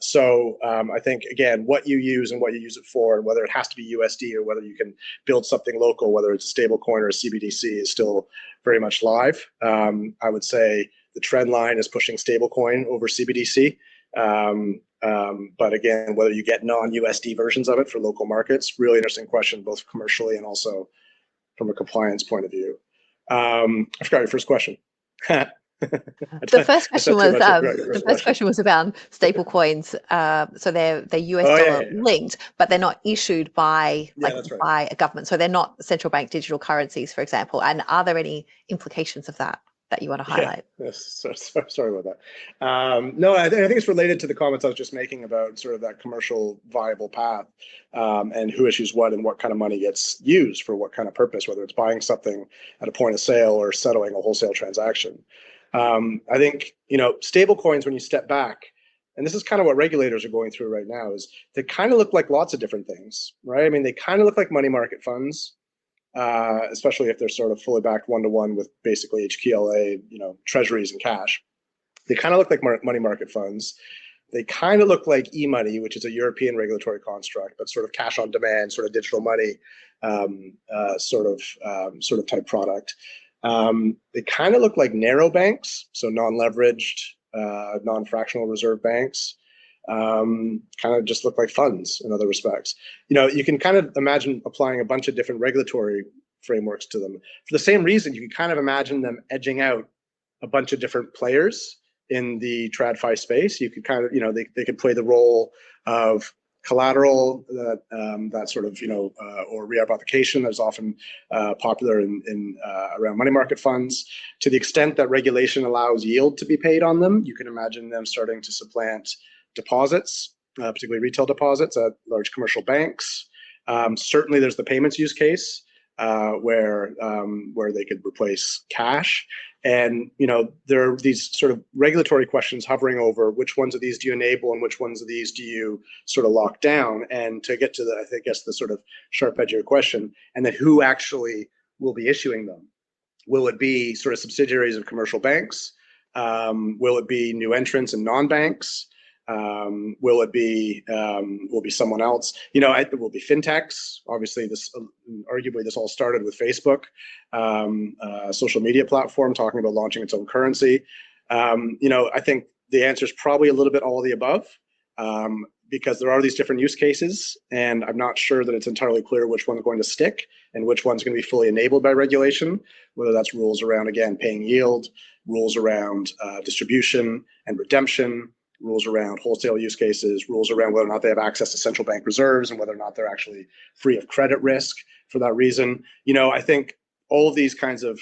So I think, again, what you use and what you use it for, and whether it has to be USD or whether you can build something local, whether it's a stable coin or a CBDC, is still very much live. I would say the trend line is pushing stable coin over CBDC. But again, whether you get non-USD versions of it for local markets, really interesting question, both commercially and also from a compliance point of view. I forgot your first question. The first question was about stable coins. So they're US dollar linked, but they're not issued by by a government. So they're not central bank digital currencies, for example. And are there any implications of that you want to highlight? Yes, sorry about that. No, I think it's related to the comments I was just making about sort of that commercial viable path and who issues what and what kind of money gets used for what kind of purpose, whether it's buying something at a point of sale or settling a wholesale transaction. I think, stable coins, when you step back, and this is kind of what regulators are going through right now, is they kind of look like lots of different things, right? I mean, they kind of look like money market funds. Especially if they're sort of fully backed one-to-one with basically HQLA, treasuries and cash. They kind of look like money market funds. They kind of look like e-money, which is a European regulatory construct, but sort of cash on demand, sort of digital money, sort of type product. They kind of look like narrow banks, so non-leveraged, non-fractional reserve banks. kind of just look like funds in other respects. You can kind of imagine applying a bunch of different regulatory frameworks to them. For the same reason, you can kind of imagine them edging out a bunch of different players in the TradFi space. You could kind of, they could play the role of collateral, that sort of, or reapplication that is often popular in around money market funds. To the extent that regulation allows yield to be paid on them, you can imagine them starting to supplant deposits, particularly retail deposits at large commercial banks. Certainly, there's the payments use case where they could replace cash. And there are these sort of regulatory questions hovering over which ones of these do you enable and which ones of these do you sort of lock down. And to get to the, I guess, the sort of sharp edge of your question, and then who actually will be issuing them? Will it be sort of subsidiaries of commercial banks? Will it be new entrants and non-banks? Will it be someone else? It will be fintechs. Obviously, arguably this all started with Facebook, a social media platform talking about launching its own currency. I think the answer is probably a little bit all of the above, because there are these different use cases, and I'm not sure that it's entirely clear which one's going to stick and which one's going to be fully enabled by regulation, whether that's rules around, again, paying yield, rules around distribution and redemption, rules around wholesale use cases, rules around whether or not they have access to central bank reserves and whether or not they're actually free of credit risk for that reason. I think all of these kinds of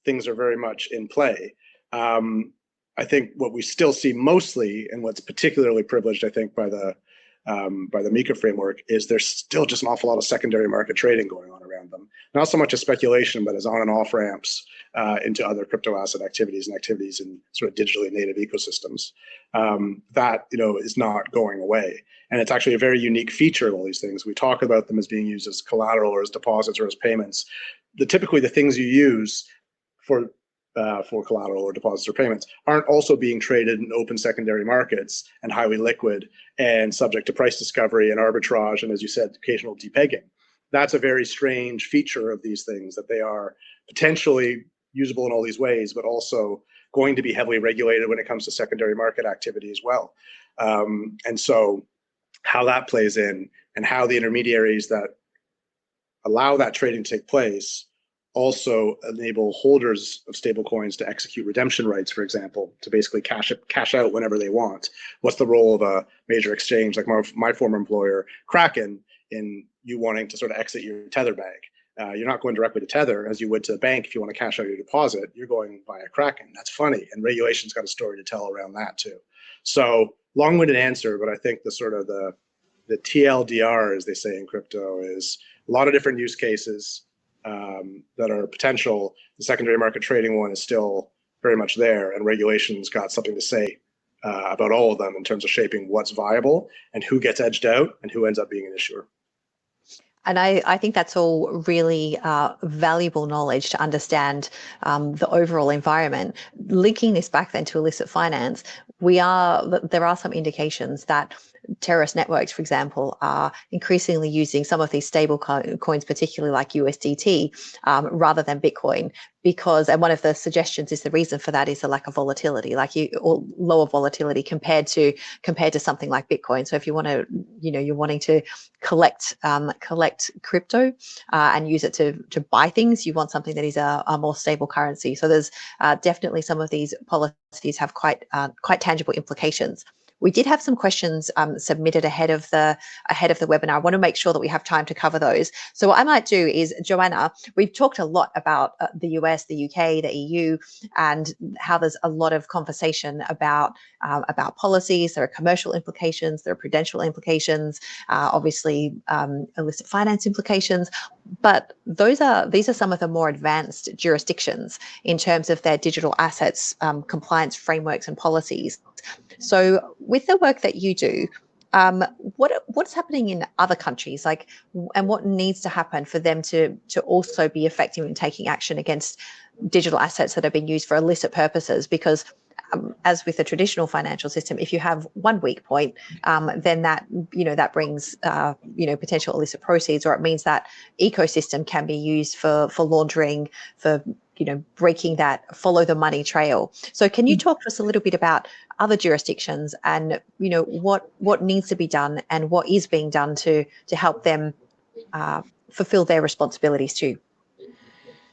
things are very much in play. I think what we still see mostly, and what's particularly privileged, I think, by the MiCA framework, is there's still just an awful lot of secondary market trading going on around them. Not so much as speculation, but as on and off ramps into other crypto asset activities and activities in sort of digitally native ecosystems. That is not going away. And it's actually a very unique feature of all these things. We talk about them as being used as collateral or as deposits or as payments. Typically the things you use for collateral or deposits or payments aren't also being traded in open secondary markets and highly liquid and subject to price discovery and arbitrage and, as you said, occasional depegging. That's a very strange feature of these things, that they are potentially usable in all these ways, but also going to be heavily regulated when it comes to secondary market activity as well. And so how that plays in and how the intermediaries that allow that trading to take place also enable holders of stablecoins to execute redemption rights, for example, to basically cash out whenever they want. What's the role of a major exchange like my former employer, Kraken, in you wanting to sort of exit your Tether bag? You're not going directly to Tether as you would to a bank if you want to cash out your deposit. You're going via Kraken. That's funny, and regulation's got a story to tell around that too. So long-winded answer, but I think the sort of the TLDR, as they say in crypto, is a lot of different use cases that are potential. The secondary market trading one is still very much there, and regulation's got something to say about all of them in terms of shaping what's viable and who gets edged out and who ends up being an issuer. And I think that's all really valuable knowledge to understand the overall environment. Linking this back then to illicit finance, there are some indications that terrorist networks, for example, are increasingly using some of these stable coins, particularly like USDT, rather than Bitcoin, and one of the suggestions is the reason for that is the lack of volatility, or lower volatility compared to something like Bitcoin. So if you want to, you're wanting to collect crypto and use it to buy things, you want something that is a more stable currency. So there's definitely some of these policies have quite tangible implications. We did have some questions submitted ahead of the webinar. I want to make sure that we have time to cover those. So what I might do is, Joanna, we've talked a lot about the US, the UK, the EU, and how there's a lot of conversation about policies. There are commercial implications, there are prudential implications, obviously illicit finance implications. But these are some of the more advanced jurisdictions in terms of their digital assets compliance frameworks and policies. So with the work that you do, what's happening in other countries, and what needs to happen for them to also be effective in taking action against digital assets that are being used for illicit purposes? Because as with the traditional financial system, if you have one weak point, then that brings potential illicit proceeds, or it means that ecosystem can be used for laundering, for breaking that follow the money trail. So can you talk to us a little bit about other jurisdictions and what needs to be done and what is being done to help them fulfill their responsibilities too?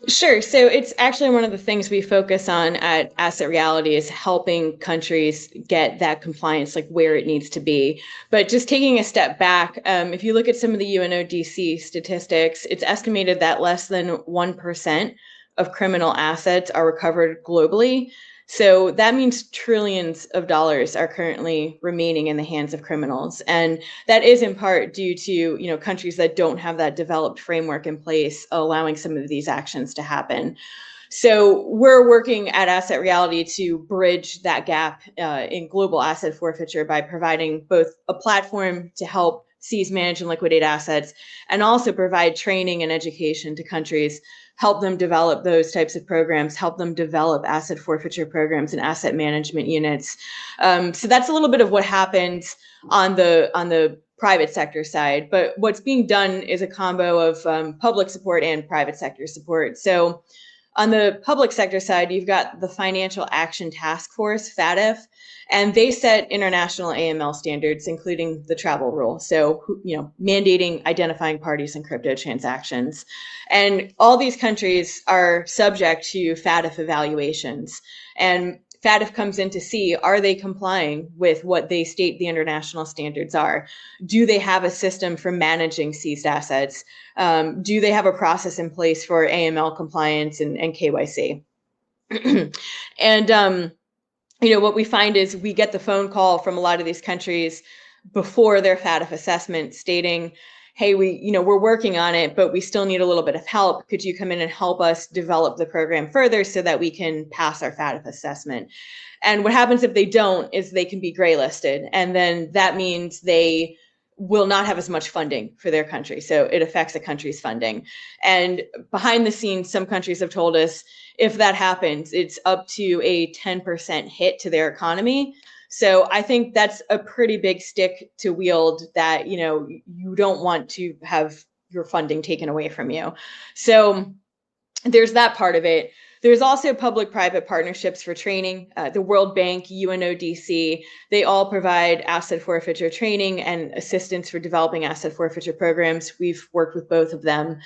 Sure. So it's actually one of the things we focus on at Asset Reality is helping countries get that compliance like where it needs to be. But just taking a step back, if you look at some of the UNODC statistics, it's estimated that less than 1% of criminal assets are recovered globally. So that means trillions of dollars are currently remaining in the hands of criminals. And that is in part due to, countries that don't have that developed framework in place, allowing some of these actions to happen. So we're working at Asset Reality to bridge that gap in global asset forfeiture by providing both a platform to help seize, manage, and liquidate assets, and also provide training and education to countries, help them develop those types of programs, help them develop asset forfeiture programs and asset management units. So that's a little bit of what happens on the private sector side. But what's being done is a combo of public support and private sector support. So on the public sector side, you've got the Financial Action Task Force, FATF, and they set international AML standards, including the travel rule. So, mandating identifying parties in crypto transactions. And all these countries are subject to FATF evaluations. And FATF comes in to see, are they complying with what they state the international standards are? Do they have a system for managing seized assets? Do they have a process in place for AML compliance and KYC? And, what we find is we get the phone call from a lot of these countries before their FATF assessment stating, hey, we're working on it, but we still need a little bit of help. Could you come in and help us develop the program further so that we can pass our FATF assessment? And what happens if they don't is they can be gray listed. And then that means they will not have as much funding for their country. So it affects a country's funding. And behind the scenes, some countries have told us if that happens, it's up to a 10% hit to their economy. So I think that's a pretty big stick to wield that, you don't want to have your funding taken away from you. So there's that part of it. There's also public-private partnerships for training. The World Bank, UNODC, they all provide asset forfeiture training and assistance for developing asset forfeiture programs. We've worked with both of them.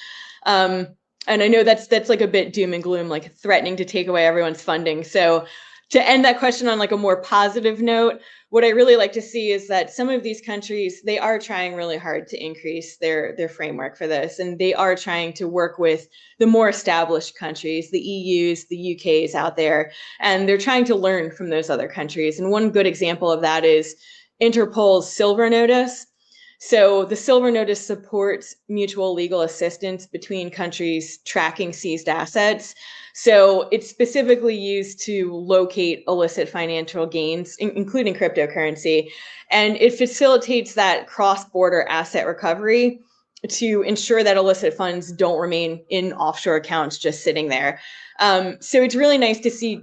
And I know that's like a bit doom and gloom, like threatening to take away everyone's funding. So to end that question on like a more positive note, what I really like to see is that some of these countries, they are trying really hard to increase their framework for this. And they are trying to work with the more established countries, the EUs, the UKs out there, and they're trying to learn from those other countries. And one good example of that is Interpol's Silver Notice. So the Silver Notice supports mutual legal assistance between countries tracking seized assets. So it's specifically used to locate illicit financial gains, including cryptocurrency. And it facilitates that cross-border asset recovery to ensure that illicit funds don't remain in offshore accounts just sitting there. So it's really nice to see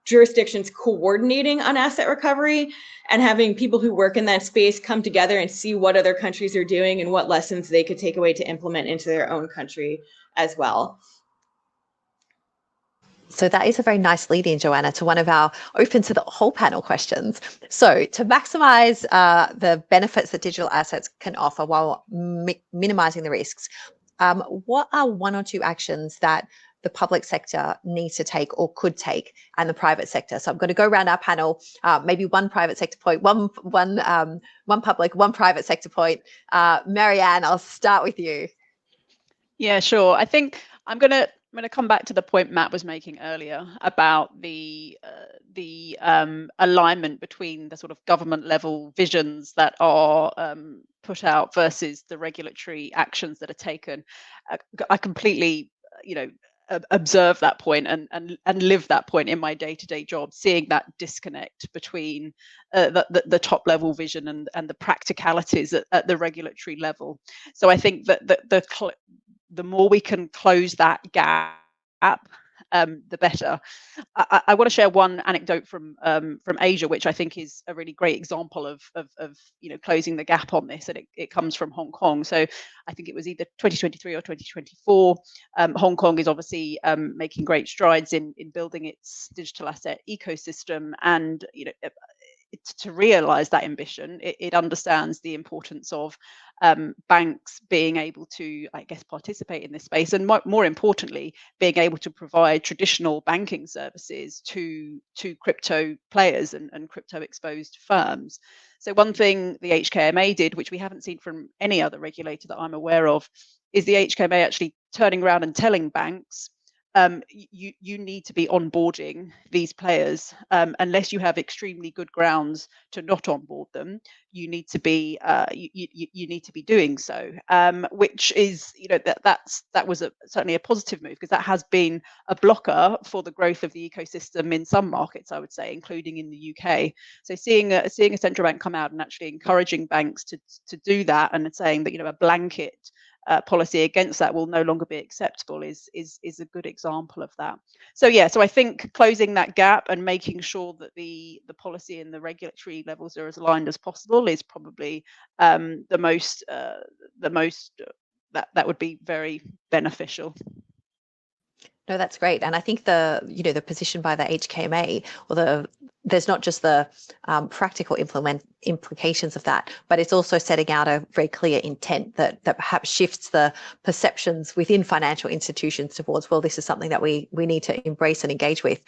jurisdictions coordinating on asset recovery and having people who work in that space come together and see what other countries are doing and what lessons they could take away to implement into their own country as well. So that is a very nice lead in, Joanna, to one of our open to the whole panel questions. So to maximize the benefits that digital assets can offer while minimizing the risks, what are one or two actions that the public sector needs to take or could take, and the private sector? So I'm going to go around our panel, maybe one private sector point, one public, one private sector point. Marianne, I'll start with you. Yeah, sure. I think I'm going to come back to the point Matt was making earlier about the alignment between the sort of government level visions that are put out versus the regulatory actions that are taken. I completely, observe that point and live that point in my day-to-day job, seeing that disconnect between the top level vision and the practicalities at the regulatory level. So I think that the more we can close that gap the better. I want to share one anecdote from Asia, which I think is a really great example of closing the gap on this, and it comes from Hong Kong. So I think it was either 2023 or 2024. Hong Kong is obviously making great strides in building its digital asset ecosystem, and to realize that ambition, it understands the importance of banks being able to, I guess, participate in this space, and more importantly, being able to provide traditional banking services to crypto players and crypto exposed firms. So one thing the HKMA did, which we haven't seen from any other regulator that I'm aware of, is the HKMA actually turning around and telling banks, you need to be onboarding these players unless you have extremely good grounds to not onboard them. You need to be you need to be doing so, which is that was certainly a positive move, because that has been a blocker for the growth of the ecosystem in some markets, I would say, including in the UK. So seeing a central bank come out and actually encouraging banks to do that, and saying that a blanket policy against that will no longer be acceptable is a good example of that. So I think closing that gap and making sure that the policy and the regulatory levels are as aligned as possible is probably the most that would be very beneficial. No, that's great. And I think the position by the HKMA, or there's not just the practical implications of that, but it's also setting out a very clear intent that perhaps shifts the perceptions within financial institutions towards, well, this is something that we need to embrace and engage with.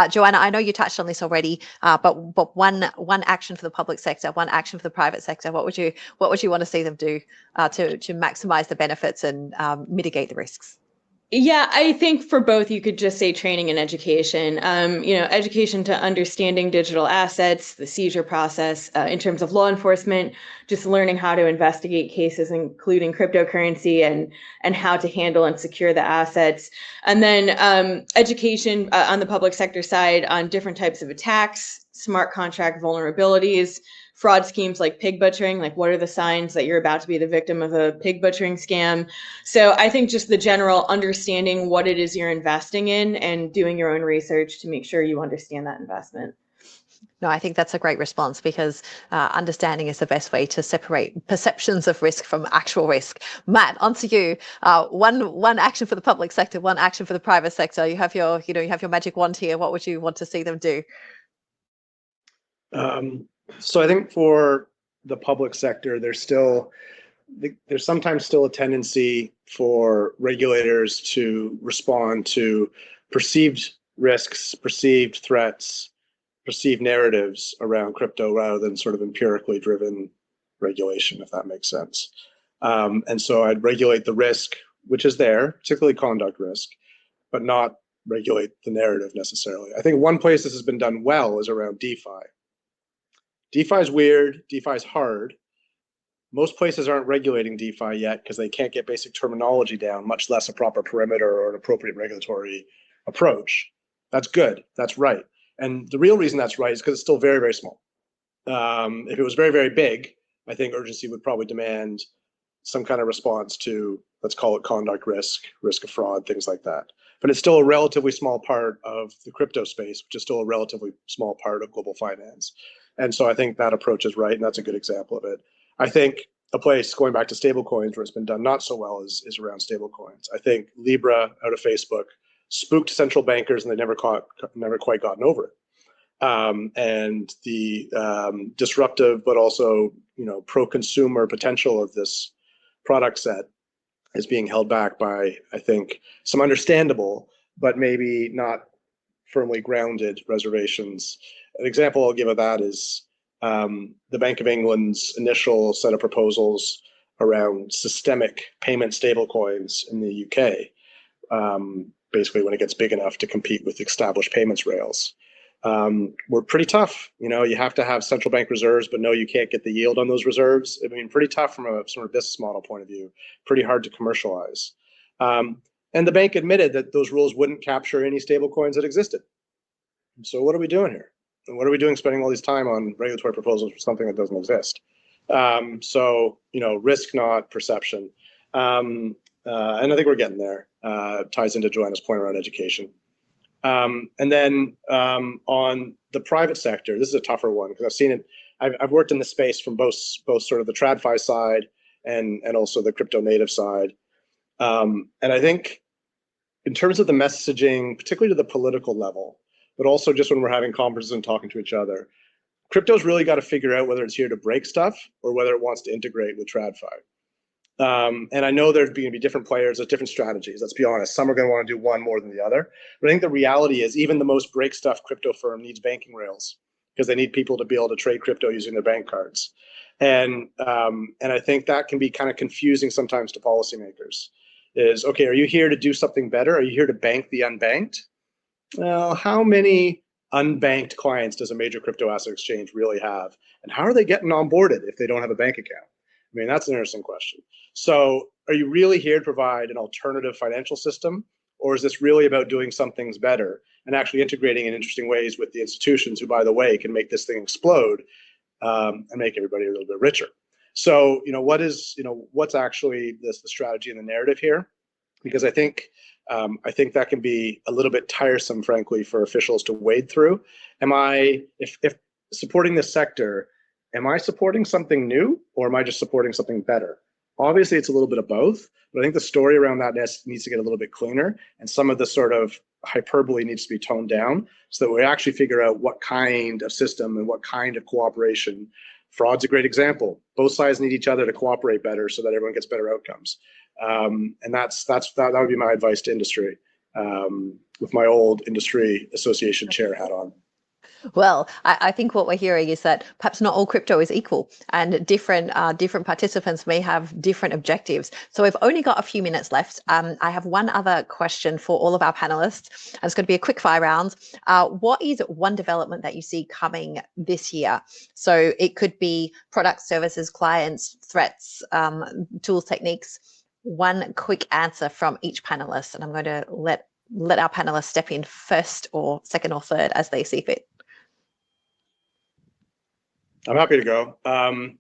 Joanna, I know you touched on this already, but one action for the public sector, one action for the private sector, what would you want to see them do to maximize the benefits and mitigate the risks? Yeah, I think for both, you could just say training and education. Education to understanding digital assets, the seizure process, in terms of law enforcement, just learning how to investigate cases, including cryptocurrency, and how to handle and secure the assets. And then education on the public sector side on different types of attacks, smart contract vulnerabilities, fraud schemes like pig butchering, like what are the signs that you're about to be the victim of a pig butchering scam. So I think just the general understanding what it is you're investing in and doing your own research to make sure you understand that investment. No, I think that's a great response, because understanding is the best way to separate perceptions of risk from actual risk. Matt, on to you. One action for the public sector, one action for the private sector. You have your magic wand here. What would you want to see them do? So I think for the public sector, there's sometimes still a tendency for regulators to respond to perceived risks, perceived threats, perceived narratives around crypto, rather than sort of empirically driven regulation, if that makes sense. And so I'd regulate the risk, which is there, particularly conduct risk, but not regulate the narrative necessarily. I think one place this has been done well is around DeFi. DeFi is weird. DeFi is hard. Most places aren't regulating DeFi yet because they can't get basic terminology down, much less a proper perimeter or an appropriate regulatory approach. That's good. That's right. And the real reason that's right is because it's still very, very small. If it was very, very big, I think urgency would probably demand some kind of response to, let's call it conduct risk, risk of fraud, things like that. But it's still a relatively small part of the crypto space, which is still a relatively small part of global finance. And so I think that approach is right, and that's a good example of it. I think a place, going back to stablecoins, where it's been done not so well is around stablecoins. I think Libra out of Facebook spooked central bankers, and they never quite gotten over it. And the disruptive, but also pro-consumer potential of this product set is being held back by, I think, some understandable but maybe not firmly grounded reservations. An example I'll give of that is the Bank of England's initial set of proposals around systemic payment stablecoins in the UK, basically when it gets big enough to compete with established payments rails. Were pretty tough. You have to have central bank reserves, but no, you can't get the yield on those reserves. I mean, pretty tough from a sort of business model point of view, pretty hard to commercialize. And the bank admitted that those rules wouldn't capture any stable coins that existed. So what are we doing here? And what are we doing spending all this time on regulatory proposals for something that doesn't exist? So, risk, not perception. And I think we're getting there. Ties into Joanna's point around education. And then on the private sector, this is a tougher one because I've seen it. I've worked in the space from both sort of the TradFi side and also the crypto native side. And I think in terms of the messaging, particularly to the political level, but also just when we're having conferences and talking to each other, crypto's really got to figure out whether it's here to break stuff or whether it wants to integrate with TradFi. And I know there's going to be different players with different strategies. Let's be honest. Some are going to want to do one more than the other. But I think the reality is even the most break stuff crypto firm needs banking rails because they need people to be able to trade crypto using their bank cards. And I think that can be kind of confusing sometimes to policymakers. Is, okay, are you here to do something better? Are you here to bank the unbanked? Well, how many unbanked clients does a major crypto asset exchange really have? And how are they getting onboarded if they don't have a bank account? I mean, that's an interesting question. So are you really here to provide an alternative financial system? Or is this really about doing some things better and actually integrating in interesting ways with the institutions who, by the way, can make this thing explode and make everybody a little bit richer? So, what's actually the strategy and the narrative here? Because I think that can be a little bit tiresome, frankly, for officials to wade through. If supporting this sector, am I supporting something new or am I just supporting something better? Obviously, it's a little bit of both, but I think the story around that needs to get a little bit cleaner, and some of the sort of hyperbole needs to be toned down so that we actually figure out what kind of system and what kind of cooperation. Fraud's a great example. Both sides need each other to cooperate better so that everyone gets better outcomes. And that would be my advice to industry, with my old industry association chair hat on. Well, I think what we're hearing is that perhaps not all crypto is equal, and different participants may have different objectives. So we've only got a few minutes left. I have one other question for all of our panelists, and it's going to be a quick fire round. What is one development that you see coming this year? So it could be products, services, clients, threats, tools, techniques. One quick answer from each panelist, and I'm going to let our panelists step in first or second or third as they see fit. I'm happy to go. And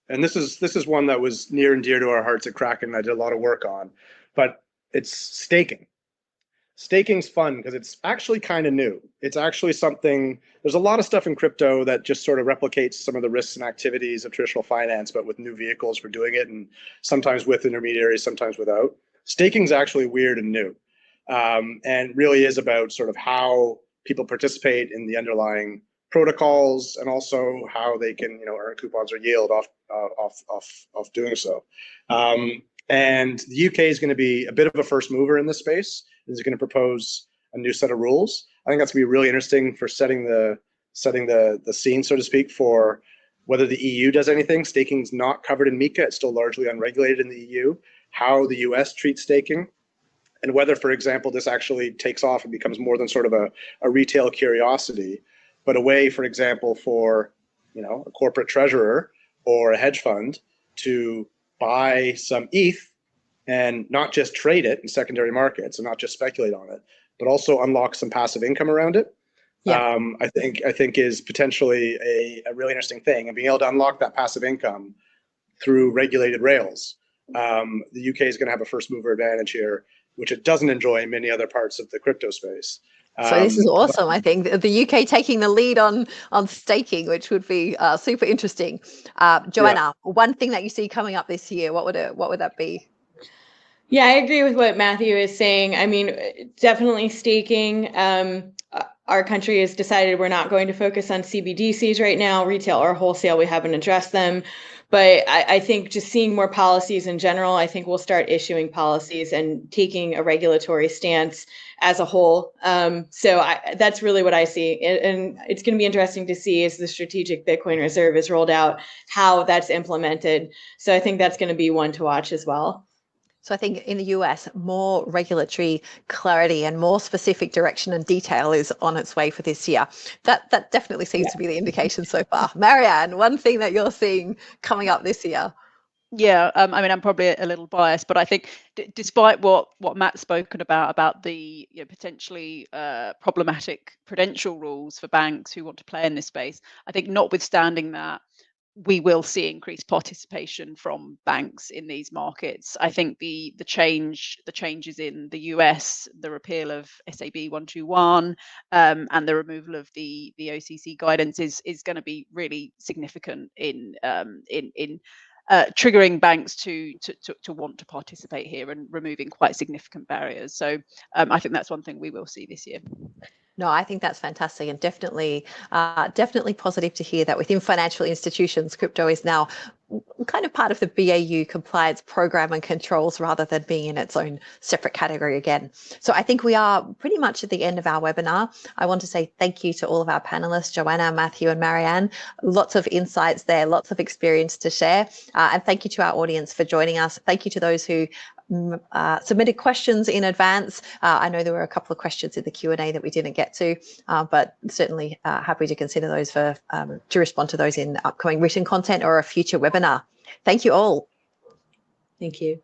this is one that was near and dear to our hearts at Kraken. I did a lot of work on, but it's staking. Staking's fun because it's actually kind of new. It's actually something. There's a lot of stuff in crypto that just sort of replicates some of the risks and activities of traditional finance, but with new vehicles for doing it, and sometimes with intermediaries, sometimes without. Staking's actually weird and new, and really is about sort of how people participate in the underlying protocols, and also how they can, earn coupons or yield off doing so. And the UK is going to be a bit of a first mover in this space. Is going to propose a new set of rules. I think that's going to be really interesting for setting the scene, so to speak, for whether the EU does anything. Staking is not covered in MiCA. It's still largely unregulated in the EU. How the US treats staking, and whether, for example, this actually takes off and becomes more than sort of a retail curiosity, but a way, for example, for a corporate treasurer or a hedge fund to buy some ETH and not just trade it in secondary markets and not just speculate on it, but also unlock some passive income around it. Yeah. I think is potentially a really interesting thing, and being able to unlock that passive income through regulated rails. The UK is going to have a first mover advantage here, which it doesn't enjoy in many other parts of the crypto space. So this is awesome. I think the UK taking the lead on staking, which would be super interesting. Joanna, one thing that you see coming up this year, what would that be? Yeah, I agree with what Matthew is saying. I mean, definitely staking. Our country has decided we're not going to focus on CBDCs right now, retail or wholesale. We haven't addressed them. But I think just seeing more policies in general, I think we'll start issuing policies and taking a regulatory stance as a whole. So that's really what I see. And it's going to be interesting to see as the strategic Bitcoin reserve is rolled out, how that's implemented. So I think that's going to be one to watch as well. So I think in the US, more regulatory clarity and more specific direction and detail is on its way for this year. That definitely seems to be the indication so far. Marianne, one thing that you're seeing coming up this year. Yeah, I mean, I'm probably a little biased, but I think despite what Matt's spoken about the potentially problematic prudential rules for banks who want to play in this space, I think notwithstanding that, we will see increased participation from banks in these markets. I think the changes in the US, the repeal of SAB 121, and the removal of the OCC guidance is going to be really significant in triggering banks to want to participate here and removing quite significant barriers. So I think that's one thing we will see this year. No, I think that's fantastic, and definitely positive to hear that within financial institutions, crypto is now kind of part of the BAU compliance program and controls rather than being in its own separate category again. So I think we are pretty much at the end of our webinar. I want to say thank you to all of our panelists, Joanna, Matthew and Marianne. Lots of insights there, lots of experience to share. And thank you to our audience for joining us. Thank you to those who submitted questions in advance. I know there were a couple of questions in the Q&A that we didn't get to, but certainly happy to consider those to respond to those in upcoming written content or a future webinar. Thank you all. Thank you.